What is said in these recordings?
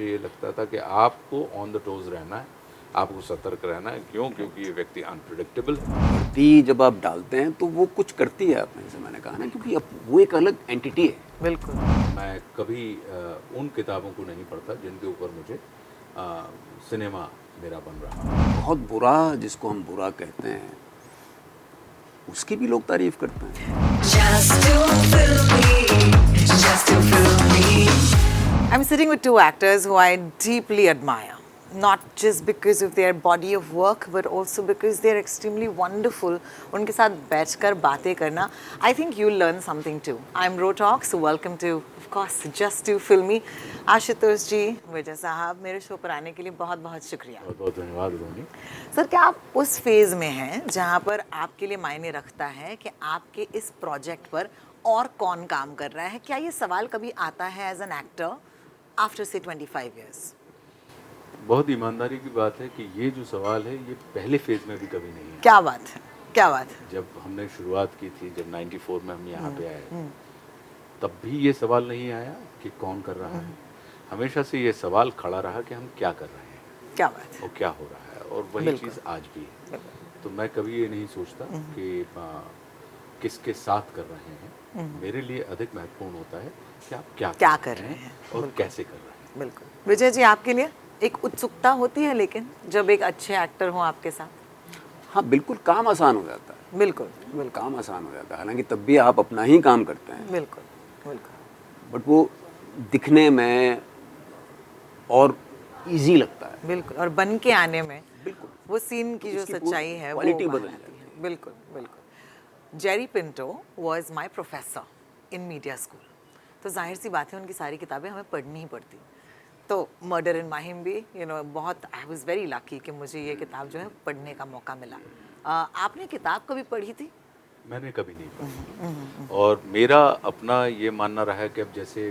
मुझे ये लगता था कि आपको ऑन द टोज रहना है, आपको सतर्क रहना है। क्यों? क्योंकि ये व्यक्ति अनप्रिडिक्टेबल है। वर्दी जब आप डालते हैं तो वो कुछ करती है आप में, जैसे मैंने कहा ना, क्योंकि अब वो एक अलग एंटिटी है। बिल्कुल। मैं कभी उन किताबों को नहीं पढ़ता जिनके ऊपर मुझे सिनेमा मेरा बन रहा। बहुत बुरा, जिसको हम बुरा कहते हैं, उसकी भी लोग तारीफ करते हैं। Just to fill me, just to fill me. I'm sitting with two actors who I deeply admire, not just because of their body of work, but also because they're extremely wonderful. उनके साथ बैठकर बातें करना, I think you'll learn something too. I'm Rotox, welcome to, of course, Just to Fill Me. Ashutosh जी, विजय साहब, मेरे show पर आने के लिए बहुत बहुत शुक्रिया। बहुत बहुत धन्यवाद रोनी। सर, क्या आप उस फेज़ में हैं जहाँ पर आपके लिए मायने रखता है कि आपके इस प्रोजेक्ट पर और कौन काम कर रहा है? क्या ये सवाल कभी आता है एज एन एक्टर आफ्टर से 25 इयर्स? बहुत ईमानदारी की बात है कि ये जो सवाल है ये पहले फेज में भी कभी नहीं है। क्या बात है, क्या बात है। जब हमने शुरुआत की थी, जब 94 में हम यहाँ पे आए, तब भी ये सवाल नहीं आया कि कौन कर रहा है। हमेशा से ये सवाल खड़ा रहा कि हम क्या कर रहे हैं, क्या बात है। और क्या हो रहा है, और वही बिल्कुल। चीज़ आज भी है। तो मैं कभी ये नहीं सोचता कि किसके साथ कर रहे हैं। मेरे लिए अधिक महत्वपूर्ण होता है कि आप क्या कर रहे हैं और बिल्कुल। कैसे कर रहे हैं। बिल्कुल। विजय जी, आपके लिए एक उत्सुकता होती है लेकिन जब एक अच्छे एक्टर हो आपके साथ? हाँ बिल्कुल, काम आसान हो जाता है। बिल्कुल बिल्कुल काम आसान हो जाता है, हालांकि तब भी आप अपना ही काम करते हैं, बिल्कुल बिल्कुल बट वो दिखने में और इजी लगता है। बिल्कुल, और बन के आने में बिल्कुल वो सीन की जो उसकी सच्चाई है वो क्वालिटी बाहर बदल आती जाती है। बिल्कुल बिल्कुल। Jerry Pinto was my professor in media school, तो जाहिर सी बात है उनकी सारी किताबें हमें पढ़नी ही पड़ती। तो मर्डर इन माहिम भी बहुत, आई वाज वेरी लकी कि मुझे ये किताब जो है पढ़ने का मौका मिला। आपने किताब कभी पढ़ी थी? मैंने कभी नहीं पढ़ी। और मेरा अपना ये मानना रहा है कि अब जैसे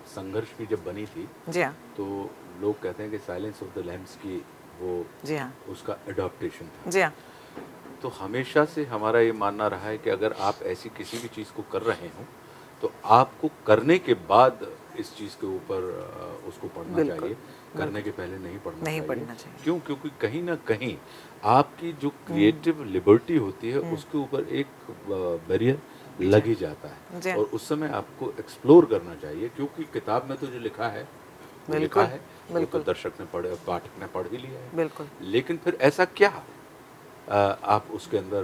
संघर्ष भी जब बनी थी, जी हाँ, तो लोग कहते हैं कि साइलेंस ऑफ द लैम्स की वो जी हाँ, उसका अडॉप्टेशन था। जी हाँ। तो हमेशा से हमारा ये मानना रहा है कि अगर आप ऐसी किसी भी चीज़ को कर रहे हो, तो आपको करने के बाद इस चीज़ के ऊपर उसको पढ़ना बिल्कुल, चाहिए। करने के पहले नहीं पढ़ना नहीं चाहिए। पढ़ना चाहिए। क्यों? क्योंकि कहीं ना कहीं आपकी जो क्रिएटिव लिबर्टी होती है उसके ऊपर एक बैरियर लग ही जाता जी। है, और उस समय आपको एक्सप्लोर करना चाहिए। क्योंकि किताब में तो जो लिखा है वो लिखा बिल्कुल, है, वो तो बिल्कुल। दर्शक ने पढ़े, पाठक ने पढ़ ही लिया है। बिल्कुल। लेकिन फिर ऐसा क्या आप उसके अंदर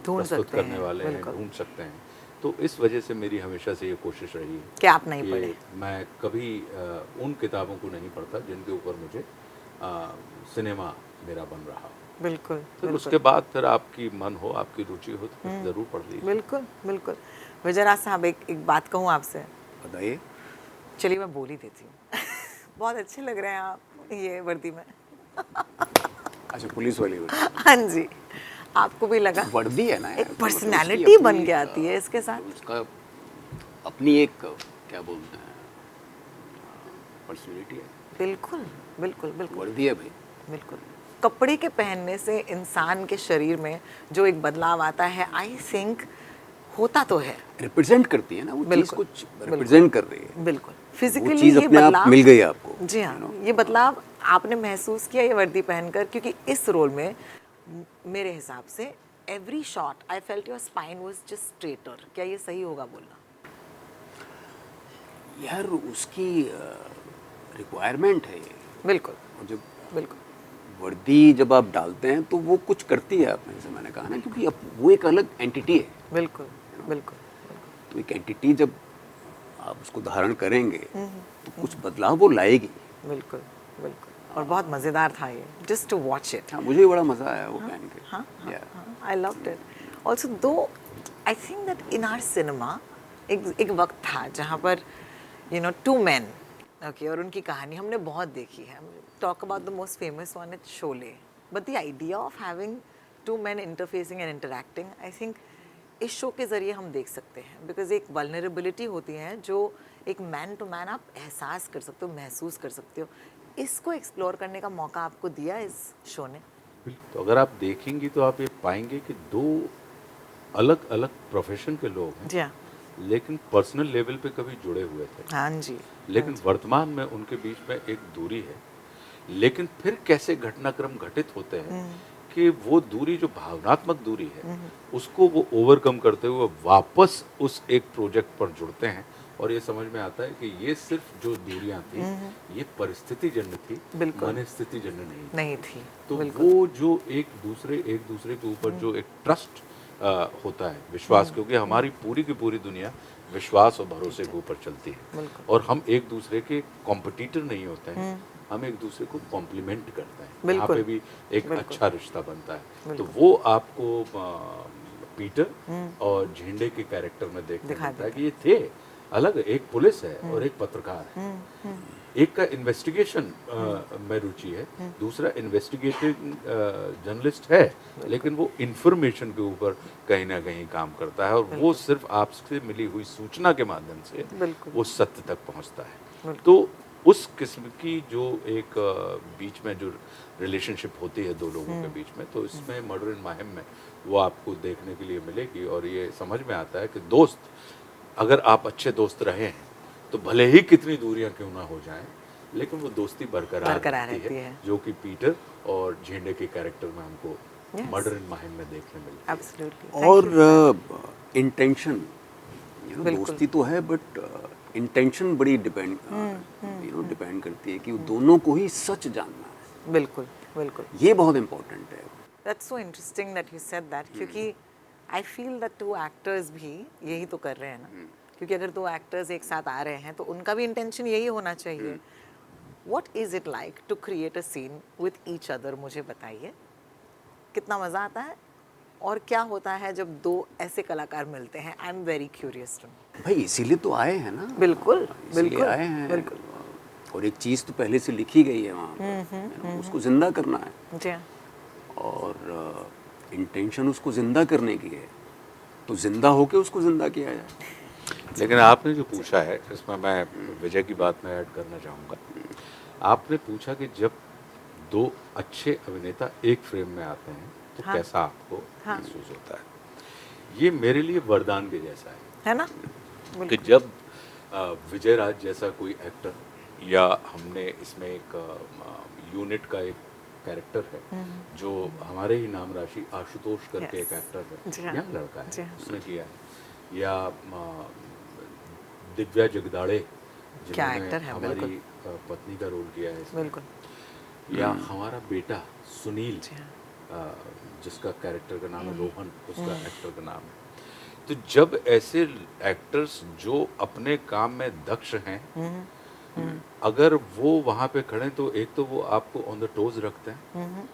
ढूंढ प्रस्तुत सकते करने हैं, वाले हैं, बिल्कुल। ढूंढ सकते हैं। तो इस वजह से मेरी हमेशा से ये कोशिश रही है कि आप नहीं कि पढ़े। मैं कभी उन किताबों को नहीं पढ़ता जिनके ऊपर मुझे सिनेमा मेरा बन रहा। बिल्कुल फिर बिल्कुल उसके बाद फिर आपकी मन हो, आपकी रुचि हो, तो फिर ज़रूर पढ़ लीजिए। बिल्कुल बिल्कुल। विजयराज साहब, एक बात कहूँ आपसे? बताइए। चलिए मैं बोल ही देती हूँ। बहुत अच्छे लग रहे हैं आप ये वर्दी में। अच्छा, पुलिस वाली वर्दी। हाँ जी, आपको भी लगा? वर्दी है ना यार, एक तो मतलब पर्सनालिटी उसकी बन अपनी, के आती है इसके साथ। उसका अपनी एक, क्या बोलते हैं, पर्सनैलिटी है। बिल्कुल बिल्कुल बिल्कुल वर्दी है भाई। बिल्कुल। कपड़े के पहनने से इंसान के शरीर में जो एक बदलाव आता है, आई थिंक होता तो है। रिप्रेजेंट करती है ना वो चीज़, बिल्कुल, कुछ रिप्रेजेंट कर रही है। बिल्कुल। वो फिजिकली चीज़ ये अपने आप बदलाव मिल गई आपको। जी हाँ, ये बदलाव आपने महसूस किया ये वर्दी पहनकर? क्योंकि इस रोल में मेरे हिसाब से every shot I felt your spine was just straighter. क्या ये सही होगा बोलना? यार उसकी रिक्वायरमेंट है ये। बिल्कुल और जब बिल्कुल वर्दी जब आप डालते हैं तो वो कुछ करती है आप में, जैसे मैंने कहा ना, क्योंकि अब वो एक अलग एंटिटी है। बिल्कुल बिल्कुल तो एक एंटिटी जब आप उसको धारण करेंगे तो कुछ बदलाव वो लाएगी। बिल्कुल बिल्कुल। और बहुत मज़ेदार था ये, जस्ट टू वॉच इट। हाँ, मुझे भी बड़ा मज़ा आया वो पहन के। हाँ हाँ Yeah. हाँ, I loved it also. Though I think that in our cinema एक वक्त था जहाँ पर टू मैन, ओके, और उनकी कहानी हमने बहुत देखी है। Talk about the most famous one is Sholay, but the idea of having two man interfacing and interacting, I think इस शो के ज़रिए हम देख सकते हैं। बिकॉज एक वल्नरेबिलिटी होती है जो एक मैन टू मैन आप एहसास कर सकते हो, महसूस कर सकते हो। इसको एक्सप्लोर करने का मौका आपको दिया इस शो ने? तो अगर आप देखेंगी तो आप ये पाएंगे कि दो अलग अलग प्रोफेशन के लोग हैं, जी हाँ, लेकिन पर्सनल लेवल पे कभी जुड़े हुए थे। हाँ जी। लेकिन वर्तमान में उनके बीच में एक दूरी है। लेकिन फिर कैसे घटनाक्रम घटित होते हैं कि वो दूरी जो भावनात्मक दूरी है उसको वो ओवरकम करते हुए वापस उस एक प्रोजेक्ट पर जुड़ते हैं और ये समझ में आता है कि ये सिर्फ जो दूरियां थी ये परिस्थिति जन्य थी, बिल्कुल। मनस्थिति जन्य नहीं थी। नहीं थी। तो बिल्कुल। वो जो एक दूसरे के ऊपर जो एक ट्रस्ट होता है, विश्वास, क्योंकि हमारी पूरी की पूरी दुनिया विश्वास और भरोसे के ऊपर चलती है बिल्कुल। और हम एक दूसरे के कॉम्पिटिटर नहीं होते हैं, हम एक दूसरे को कॉम्प्लीमेंट करते हैं। यहाँ बिल्कुल। पे भी एक बिल्कुल। अच्छा रिश्ता बनता है। तो बिल्कुल। वो आपको पीटर और झेंडे के कैरेक्टर में देखने दिखा मिलता है कि ये थे अलग, एक पुलिस है और एक पत्रकार है। एक का इन्वेस्टिगेशन में रुचि है, दूसरा इन्वेस्टिगेटिंग जर्नलिस्ट है, लेकिन वो इंफॉर्मेशन के ऊपर कहीं ना कहीं काम करता है और वो सिर्फ आपसे मिली हुई सूचना के माध्यम से बिल्कुल। वो सत्य तक पहुंचता है। बिल्कुल। तो उस किस्म की जो एक बीच में जो रिलेशनशिप होती है दो लोगों के बीच में, तो इसमें मर्डर इन माहिम में वो आपको देखने के लिए मिलेगी और ये समझ में आता है कि दोस्त, अगर आप अच्छे दोस्त रहे हैं तो भले ही कितनी दूरियां क्यों ना हो जाएं, लेकिन वो दोस्ती बरकरार रहती है, जो कि पीटर और झेंडे के कैरेक्टर में हमको Yes. मर्डर इन माहिम में देखने मिलती है। एब्सोल्युटली। और इंटेंशन, बिल्कुल। दोस्ती तो है बट इंटेंशन बड़ी डिपेंड करती है कि वो दोनों को ही सच जानना है। बिल्कुल। बिल्कुल। ये बहुत इम्पोर्टेंट है। That's so interesting that you said that, क्योंकि I feel that two actors भी यही तो कर रहे हैं ना, क्योंकि अगर दो एक्टर्स एक साथ आ रहे हैं तो उनका भी इंटेंशन यही होना चाहिए। What is it like to create a scene with each other? मुझे बताइए कितना मज़ा आता है और क्या होता है जब दो ऐसे कलाकार मिलते हैं। I am very curious too. भाई इसीलिए तो आए हैं ना। बिल्कुल। इसीलिए बिल्कुल आए हैं। बिल्कुल। और एक चीज़ तो पहले से लिखी गई है वहाँ पर, उसको जिंदा करना है जी हाँ। और इंटेंशन उसको जिंदा करने की है, तो जिंदा होके उसको जिंदा किया जाए। लेकिन आपने जो पूछा है इसमें मैं विजय की बात में ऐड करना चाहूँगा। आपने पूछा कि जब दो अच्छे अभिनेता एक फ्रेम में आते हैं तो हाँ। कैसा आपको महसूस होता है। ये मेरे लिए वरदान के जैसा है ना। कि बिल्कुल। जब विजय राज जैसा कोई एक्टर, या हमने इसमें एक यूनिट का एक कैरेक्टर है जो हमारे ही नाम राशि आशुतोष करके Yes. एक एक्टर जी है, हाँ। यंग लड़का जी है, हाँ। उसने किया है, या दिव्या जगदाड़े क्या जिन्होंने एक्टर है, हमारी बिल्कुल। पत्नी का रोल किया है इसमें, बिल्कुल। या हमारा बेटा सुनील जी हाँ। जिसका कैरेक्टर का नाम है रोहन, उसका एक्टर का नाम है। तो जब ऐसे एक्टर्स जो अपने काम में दक्ष हैं, अगर वो वहाँ पे खड़े तो एक तो वो आपको ऑन द टोज रखते हैं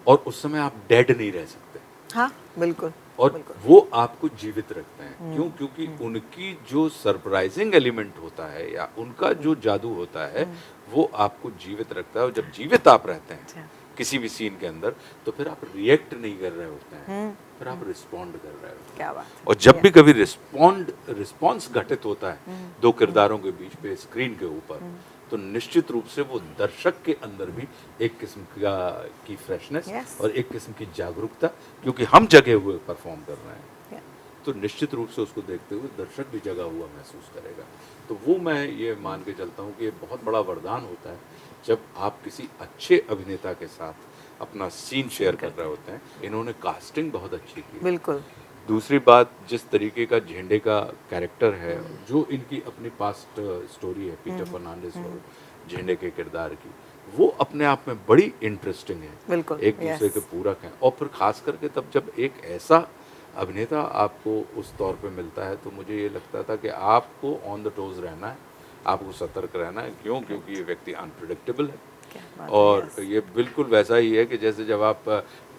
और उस समय आप डेड नहीं रह सकते हाँ बिल्कुल। और बिल्कुल। वो आपको जीवित रखते हैं। क्यों? क्योंकि उनकी जो सरप्राइजिंग एलिमेंट होता है या उनका जो जादू होता है वो आपको जीवित रखता है और जब जीवित आप रहते हैं अच्छा। किसी भी सीन के अंदर तो फिर आप रिएक्ट नहीं कर रहे होते हैं, फिर आप रिस्पॉन्ड कर रहे होते हैं। क्या बात है। और जब भी कभी रिस्पॉन्स घटित होता है दो किरदारों के बीच पे स्क्रीन के ऊपर, तो निश्चित रूप से वो दर्शक के अंदर भी एक किस्म की फ्रेशनेस Yes. और एक किस्म की जागरूकता, क्योंकि हम जगे हुए परफॉर्म कर रहे हैं, Yeah. तो निश्चित रूप से उसको देखते हुए दर्शक भी जगा हुआ महसूस करेगा। तो वो मैं ये मान के चलता हूँ कि ये बहुत बड़ा वरदान होता है जब आप किसी अच्छे अभिनेता के साथ अपना सीन शेयर कर रहे होते हैं। इन्होंने कास्टिंग बहुत अच्छी की। बिल्कुल। दूसरी बात, जिस तरीके का झेंडे का कैरेक्टर है, जो इनकी अपनी पास्ट स्टोरी है पीटर फर्नांडिस और झेंडे के किरदार की, वो अपने आप में बड़ी इंटरेस्टिंग है, बिल्कुल, एक दूसरे yes. के पूरक हैं। और फिर खास करके तब जब एक ऐसा अभिनेता आपको उस तौर पे मिलता है तो मुझे ये लगता था कि आपको ऑन द टोज रहना है, आपको सतर्क रहना है। क्यों? क्योंकि ये व्यक्ति अनप्रिडिक्टेबल है क्या बात है, और yes. ये बिल्कुल वैसा ही है कि जैसे जब आप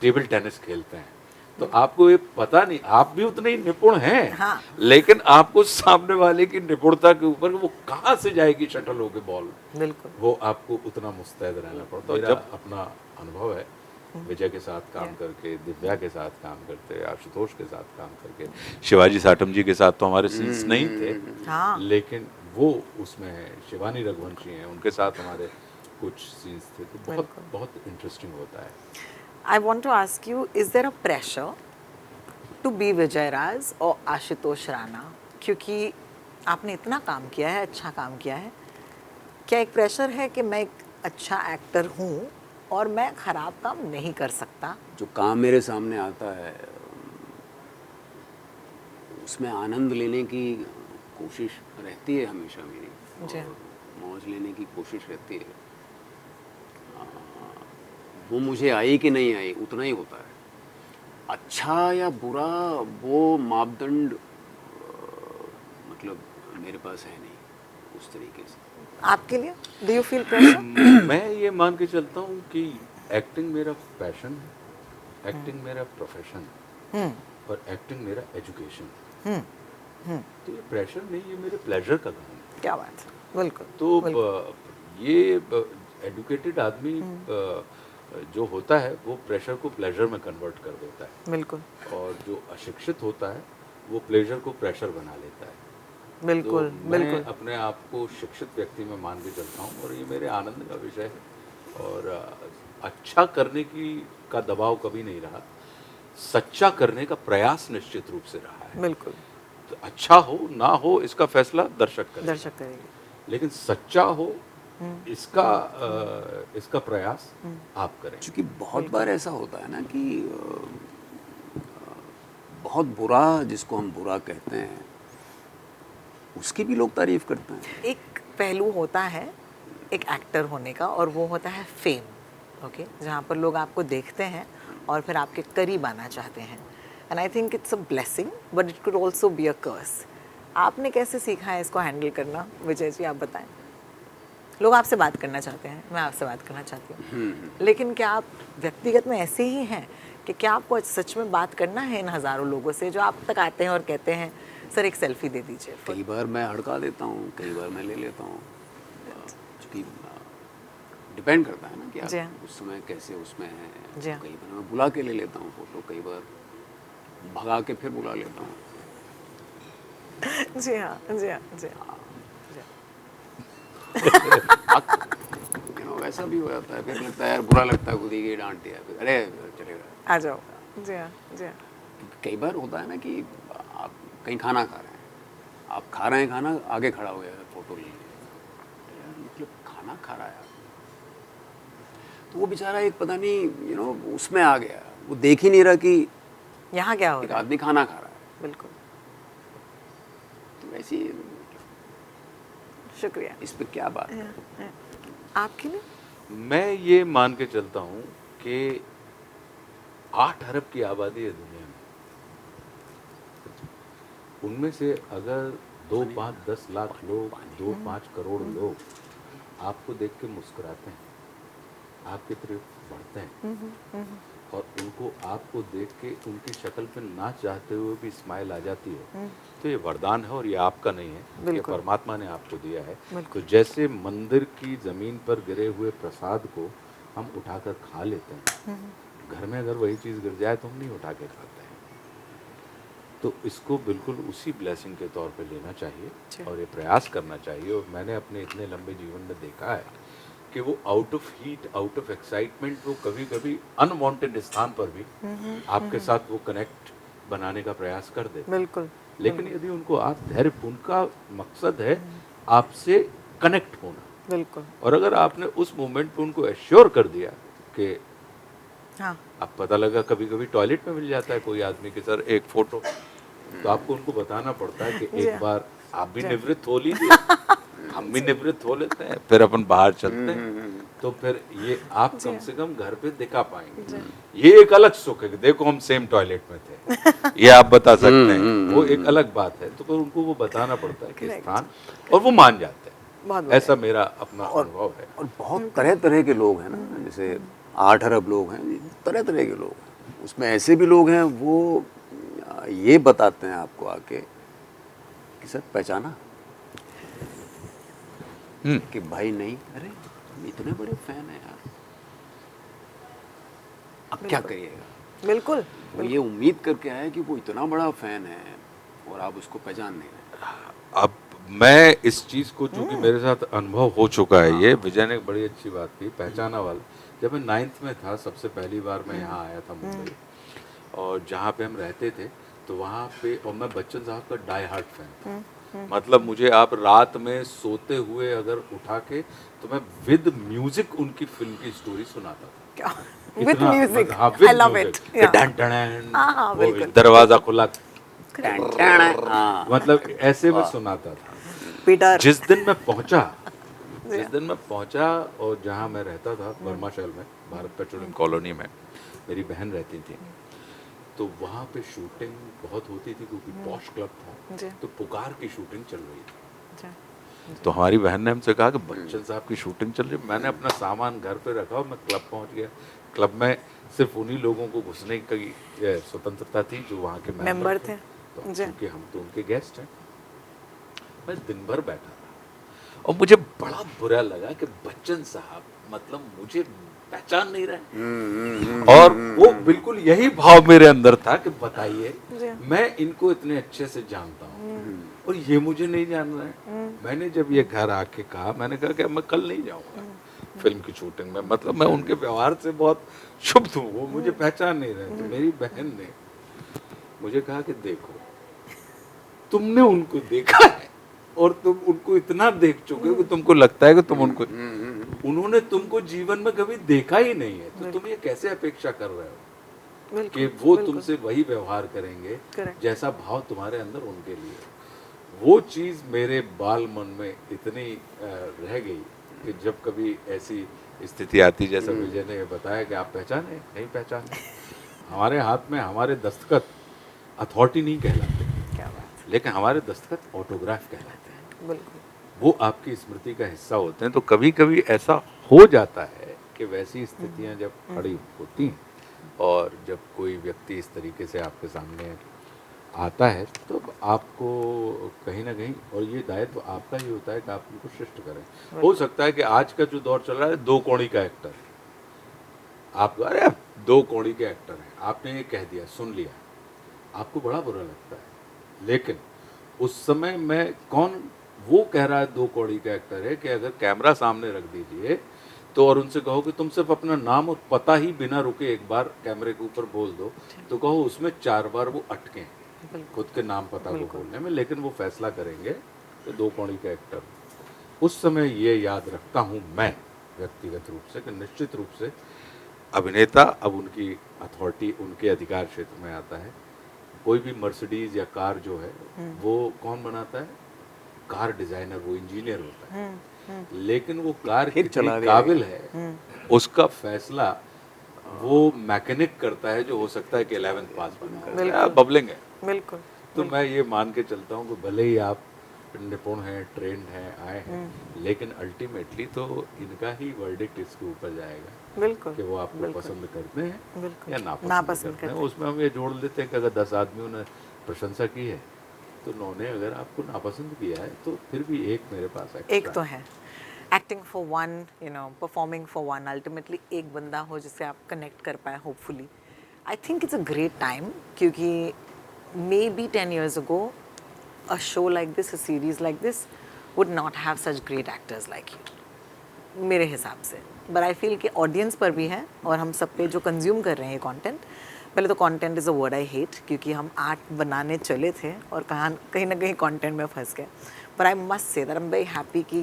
टेबल टेनिस खेलते हैं तो आपको ये पता नहीं, आप भी उतने ही निपुण हैं, हाँ। लेकिन आपको सामने वाले की निपुणता के ऊपर वो कहाँ से जाएगी शटल होके बॉल, बिल्कुल। वो आपको उतना मुस्तैद रहना पड़ता है। जब अपना अनुभव है विजय के साथ काम करके, दिव्या के साथ काम करते, आशुतोष के साथ काम करके, शिवाजी साटम जी के साथ तो हमारे सीन्स नहीं थे, हाँ। लेकिन वो उसमें शिवानी रघुवंशी हैं, उनके साथ हमारे कुछ सीन्स थे, तो बहुत बहुत इंटरेस्टिंग होता है। I want to ask you, is there a pressure to be Vijay Raj or Ashutosh Rana क्योंकि आपने इतना काम किया है, अच्छा काम किया है, क्या एक प्रेशर है कि मैं एक अच्छा एक्टर हूँ और मैं ख़राब काम नहीं कर सकता? जो काम मेरे सामने आता है उसमें आनंद लेने की कोशिश रहती है हमेशा मेरी, जी। और मौज लेने की कोशिश रहती है। वो मुझे आई कि नहीं आई उतना ही होता है। अच्छा या बुरा वो मापदंड मतलब मेरे पास है नहीं उस तरीके से। आपके लिए डू यू फील प्रेशर? मैं ये मान के चलता हूँ कि एक्टिंग मेरा पैशन है, एक्टिंग मेरा प्रोफेशन है और एक्टिंग मेरा एजुकेशन है। तो ये प्रेशर नहीं, ये मेरे प्लेजर का काम है। क्या बात है, बिल्कुल। तो बिल्कुल। ये एडुकेटेड आदमी जो होता है वो प्रेशर को प्लेजर में कन्वर्ट कर देता है, बिल्कुल और जो अशिक्षित होता है वो प्लेजर को प्रेशर बना लेता है। बिल्कुल तो बिल्कुल। मैं अपने आप को शिक्षित व्यक्ति में मान के चलता हूँ और ये मेरे आनंद का विषय है। और अच्छा करने का दबाव कभी नहीं रहा, सच्चा करने का प्रयास निश्चित रूप से रहा है। बिल्कुल तो अच्छा हो ना हो इसका फैसला दर्शक करेगा, दर्शक करेंगे। लेकिन सच्चा हो इसका प्रयास आप करें। क्योंकि बहुत बार ऐसा होता है ना कि बहुत बुरा, जिसको हम बुरा कहते हैं, उसकी भी लोग तारीफ करते हैं। एक पहलू होता है एक एक्टर होने का, और वो होता है फेम। ओके, जहाँ पर लोग आपको देखते हैं और फिर आपके करीब आना चाहते हैं। And I think it's a blessing but it could also be a curse. आपने कैसे सीखा है इसको हैंडल करना, विजय जी आप बताएं। लोग आपसे बात करना चाहते हैं, मैं आपसे बात करना चाहती हूँ, लेकिन क्या आप व्यक्तिगत में ऐसे ही हैं कि क्या आपको सच में बात करना है इन हज़ारों लोगों से जो आप तक आते हैं और कहते हैं सर एक सेल्फी दे दीजिए? कई बार मैं हड़का देता हूँ, कई बार मैं ले लेता हूँ, क्योंकि डिपेंड करता है ना कि जी आप हाँ। उस समय कैसे उसमें हैं। जी हाँ। कई बार मैं बुला के ले लेता हूँ फोटो, कई बार भगा के फिर बुला लेता हूँ। जी हाँ जी हाँ जी हाँ। वैसा भी हो जाता है, फिर लगता है यार बुरा लगता है, खुद ही डांट दिया, फिर अरे चलेगा। आ जाओ। जी हाँ जी हाँ। कई बार होता है ना कि आप कहीं खाना खा रहे हैं, आप खा रहे हैं खाना, आगे खड़ा हो गया फोटो ले लिया, यार मतलब खाना खा रहा है आप, तो वो बेचारा एक पता नहीं उसमें आ गया, वो देख ही नहीं रहा कि यहाँ क्या हो एक रहा है? आदमी खाना खा रहा है। बिल्कुल। तो ऐसी शुक्रिया। इस पे क्या बात है? आपके लिए? मैं ये मान के चलता हूँ कि 8 अरब की आबादी है दुनिया में, उनमें से अगर 2, 5, 10 लाख लोग, 2, 5 करोड़ लोग आपको देख के मुस्कुराते हैं, आपकी तरफ बढ़ते हैं और उनको आपको देख के उनकी शक्ल पे ना चाहते हुए भी स्माइल आ जाती है, तो ये वरदान है और ये आपका नहीं है, ये बिल्कुल। परमात्मा ने आपको दिया है। बिल्कुल। तो जैसे मंदिर की ज़मीन पर गिरे हुए प्रसाद को हम उठाकर खा लेते हैं, घर में अगर वही चीज़ गिर जाए तो हम नहीं उठा के खाते हैं। तो इसको बिल्कुल उसी ब्लेसिंग के तौर पे लेना चाहिए और ये प्रयास करना चाहिए। और मैंने अपने इतने लंबे जीवन में देखा है कि वो out of heat, out of excitement, वो कभी कभी अनवांटेड स्थान पर भी आपके साथ वो कनेक्ट बनाने का प्रयास कर देते हैं। बिल्कुल। लेकिन यदि उनको आप धैर्य, उनका मकसद है आपसे कनेक्ट होना, बिल्कुल। और अगर आपने उस मोमेंट पे उनको एश्योर कर दिया कि हाँ अब पता लगा कभी कभी टॉयलेट में मिल जाता है कोई आदमी के सर एक फोटो, तो आपको उनको बताना पड़ता है कि जी एक बार आप भी निवृत्त हो लीजिए, हम भी निवृत्त हो लेते हैं, फिर अपन बाहर चलते हैं, तो फिर ये आप कम से कम घर पे दिखा पाएंगे। ये एक अलग सुख है कि देखो हम सेम टॉयलेट में थे, ये आप बता सकते हैं, वो एक अलग बात है। तो फिर उनको वो बताना पड़ता है कि स्थान, और वो मान जाते हैं। बहुत ऐसा मेरा अपना अनुभव है। और बहुत तरह तरह के लोग हैं ना, जैसे 8 अरब लोग हैं, तरह तरह के लोग हैं। उसमें ऐसे भी लोग हैं वो ये बताते हैं आपको आके कि सर पहचाना कि भाई नहीं, अरे हम इतने बड़े फैन हैं यार, अब क्या करिएगा। बिल्कुल। वो ये उम्मीद करके आया कि वो इतना बड़ा फैन है और आप उसको पहचान नहीं रहे। अब मैं इस चीज़ को, चूंकि मेरे साथ अनुभव हो चुका है, ये विजय ने एक बड़ी अच्छी बात की, पहचाना वाला। जब मैं 9th में था, सबसे पहली बार मैं यहाँ आया था मुंबई, और जहाँ पे हम रहते थे तो वहाँ पे, और मैं बच्चन साहब का डाई हार्ट फैन था। मतलब मुझे आप रात में सोते हुए अगर उठा के, तो मैं विद म्यूजिक उनकी फिल्म की स्टोरी सुनाता था। क्या विद इतना- म्यूजिक, हाँ, with I love music। It. कि डन डन, हाँ, हाँ, वो बिल्कुल। दरवाजा खुला, हाँ मतलब ऐसे में सुनाता था। पीटर जिस दिन मैं पहुंचा और जहाँ मैं रहता था बर्मा शहर में, भारत पेट्रोलियम कॉलोनी में मेरी बहन रहती थी, तो वहाँ पे शूटिंग बहुत होती थी क्योंकि पॉश क्लब जी। था, तो पुकार की शूटिंग चल रही थी। जी। तो हमारी बहन ने हमसे कहा कि बच्चन साहब की शूटिंग चल रही है। मैंने अपना सामान घर पे रखा और मैं क्लब पहुंच गया। क्लब में सिर्फ उन्हीं लोगों को घुसने की स्वतंत्रता थी जो वहाँ के मेंबर मेंबर थे। तो जी। क्योंकि हम तो उनके गेस्ट हैं। मैं दिन भर बैठा रहा और मुझे बड़ा बुरा लगा कि बच्चन साहब मतलब मुझे पहचान नहीं रहे। और वो बिल्कुल यही भाव मेरे अंदर था कि बताइए, जी। मैं इनको इतने अच्छे से जानता हूँ और ये मुझे नहीं जान रहे हैं। मैंने जब ये घर आके कहा, मैंने कहा कि मैं कल नहीं जाऊंगा फिल्म की शूटिंग में, मतलब मैं उनके व्यवहार से बहुत क्षुब्ध हूँ, वो मुझे पहचान नहीं रहे। तो मेरी बहन ने मुझे कहा कि देखो, तुमने उनको देखा है और तुम उनको इतना देख चुके हो कि तुमको लगता है कि तुम उनको, उन्होंने तुमको जीवन में कभी देखा ही नहीं है, तो तुम ये कैसे अपेक्षा कर रहे हो कि वो तुमसे वही व्यवहार करेंगे Correct. जैसा भाव तुम्हारे अंदर उनके लिए। वो चीज़ मेरे बाल मन में इतनी रह गई कि जब कभी ऐसी स्थिति आती, जैसा विजय ने बताया कि आप पहचाने नहीं पहचाने, हमारे हाथ में हमारे दस्तखत अथॉरिटी नहीं कहलाते, क्या बात लेकिन हमारे दस्तखत ऑटोग्राफ कहलाते हैं। है, बिल्कुल। वो आपकी स्मृति का हिस्सा होते हैं। तो कभी कभी ऐसा हो जाता है कि वैसी स्थितियां जब खड़ी होती हैं और जब कोई व्यक्ति इस तरीके से आपके सामने आता है, तो आपको कहीं ना कहीं, और ये दायित्व आपका ही होता है कि आप उनको शिष्ट करें। हो सकता है कि आज का जो दौर चल रहा है, दो कौड़ी का एक्टर, आप अरे दो कौड़ी के एक्टर हैं, आपने ये कह दिया, सुन लिया, आपको बड़ा बुरा लगता है। लेकिन उस समय में कौन वो कह रहा है दो कौड़ी का एक्टर है, कि अगर कैमरा सामने रख दीजिए तो और उनसे कहो कि तुम सिर्फ अपना नाम और पता ही बिना रुके एक बार कैमरे के ऊपर बोल दो, तो कहो उसमें 4 बार वो अटके खुद के नाम पता को बोलने में, लेकिन वो फैसला करेंगे कि दो कौड़ी का एक्टर। उस समय ये याद रखता हूँ मैं व्यक्तिगत रूप से कि निश्चित रूप से अभिनेता, अब उनकी अथॉरिटी उनके अधिकार क्षेत्र में आता है। कोई भी मर्सिडीज या कार जो है वो कौन बनाता है? कार डिजाइनर, वो इंजीनियर होता है। लेकिन वो कार कितनी काबिल है उसका फैसला वो मैकेनिक करता है, जो हो सकता है कि 11th पास बना, बबलिंग है। बिल्कुल। तो मैं ये मान के चलता हूँ कि भले ही आप निपुण हैं, ट्रेंड हैं, आए हैं, लेकिन अल्टीमेटली तो इनका ही वर्डिक्ट इसके ऊपर जाएगा बिल्कुल कि वो आपको पसंद करते हैं बिल्कुल या नापसंद करते हैं। उसमें हम ये जोड़ लेते हैं कि अगर 10 आदमियों ने प्रशंसा की है तो 9 ने अगर आपको नापसंद किया है, तो फिर भी एक मेरे पास एक तो है acting for one, you know, performing for one, ultimately एक बंदा हो जिससे आप कनेक्ट कर पाए, hopefully. I think it's a great time, क्योंकि may be 10 years ago a show like this, a series like this would not have such great actors like you, मेरे हिसाब से। बट आई फील कि audience पर भी है और हम सब पे जो कंज्यूम कर रहे हैं ये कंटेंट, पहले तो content is a word I hate, क्योंकि हम आर्ट बनाने चले थे और कहीं ना कहीं कंटेंट में फंस गए। पर I must say that I am very happy कि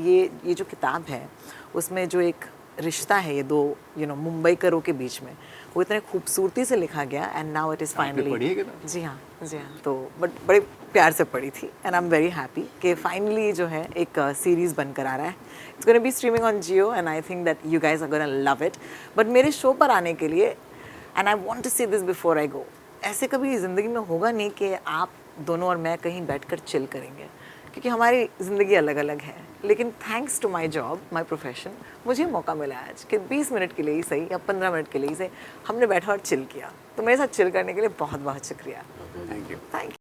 ये जो किताब है उसमें जो एक रिश्ता है ये दो, यू नो, मुंबईकरों के बीच में, वो इतने खूबसूरती से लिखा गया, and now it is finally. जी हाँ, जी हाँ। तो बट बड़े प्यार से पढ़ी थी, and I am very happy कि फाइनली जो है एक सीरीज़ बनकर आ रहा है। It's gonna be streaming on Jio, and I think that you guys are gonna love it. But मेरे शो पर आने के लिए, and I want to say this before I go, ऐसे कभी ज़िंदगी में होगा नहीं कि आप दोनों और मैं कहीं बैठ कर चिल करेंगे, क्योंकि हमारी ज़िंदगी अलग अलग है। लेकिन thanks to my job, my profession, मुझे मौका मिला आज कि 20 मिनट के लिए ही सही या 15 मिनट के लिए ही सही हमने बैठा और चिल किया। तो मेरे साथ चिल करने के लिए बहुत बहुत शुक्रिया। Thank you. Thank you.